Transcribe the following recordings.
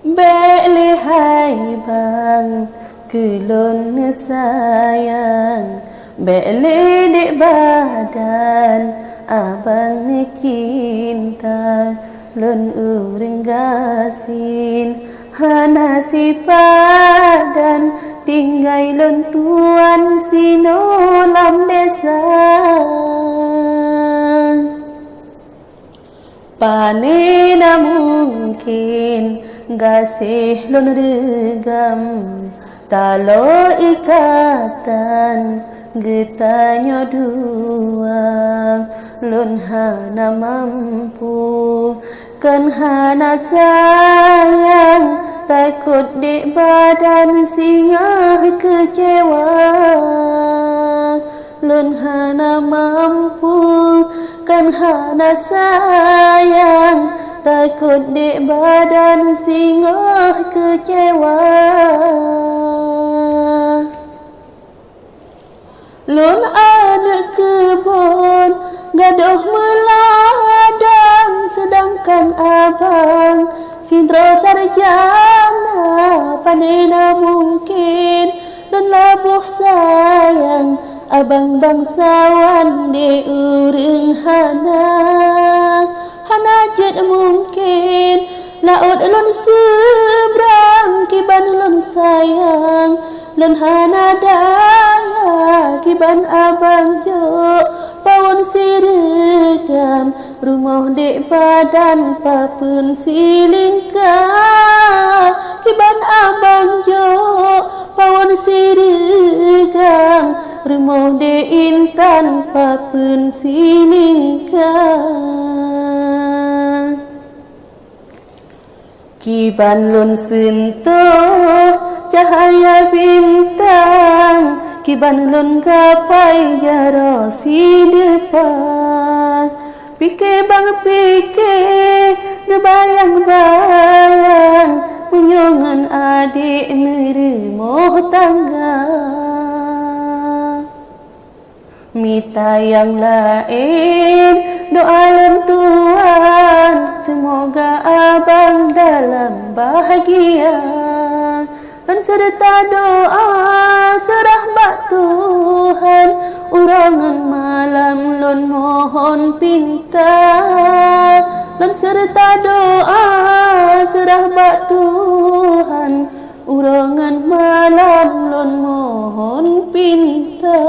Lihai bang kelon sayang Beli di badan abang ni cinta Lon uring gasin hana si padan Tinggai lon tuan sino lam desa Panina mungkin gasih lon regam Talo ikatan getanya dua Lon hana mampu kan hana sayang Takut di badan singa kecewa Lon hana mampu kan hana sayang Takut di badan singa kecewa Lon ada kebun gaduh meladang Sedangkan abang sintro sarjana Panina mungkin dan labuh sayang Abang bangsawan di uring Hana jet mungkin laut lon seberang Kiban lon sayang lon hana daya Kiban abang jo pawon siregam Rumah di badan papun silingka Kiban abang jo pawon siregam Rumah di intan papun silingka Kiban lon sentuh cahaya bintang Kiban lon gapai jaro si depan Pikir bang pikir Ngebayang-bayang Menyongan adik meremoh tangga Mita yang lain Doa lem Tuhan Semoga abang dalam bahagia Dan serta doa serah bak Tuhan Urangan malam lon mohon pinta Dan serta doa serah bak Tuhan Urangan malam lon mohon pinta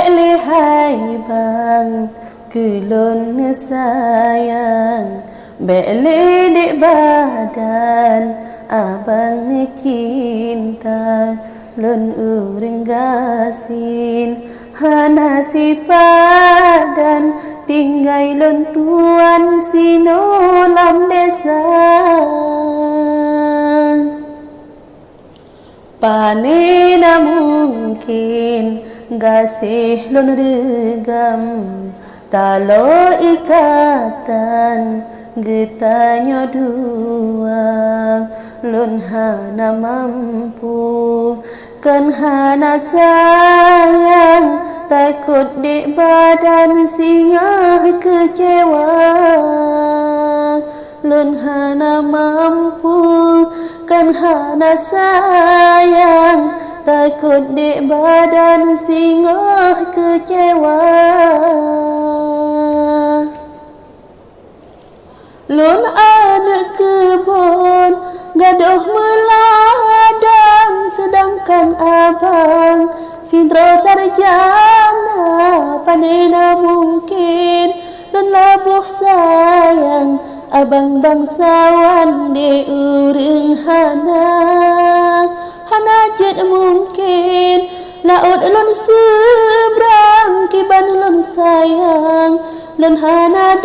Lihai bang kelon sayang Beli di badan abang ni cinta Lon uring gasin hana si padan Tinggai lon tuan sino lam desa Panina mungkin gasih lon regam Talo ikatan getanya dua Lon hana mampu kan hana sayang Takut di badan singa kecewa Lon hana mampu kan hana sayang Takut di badan singa kecewa Lon ada kebun gaduh meladang Sedangkan abang sintro sarjana Panina mungkin dan labuh sayang Abang bangsawan di uring Hana jet mungkin laut lon seberang Kiban lon sayang lon hana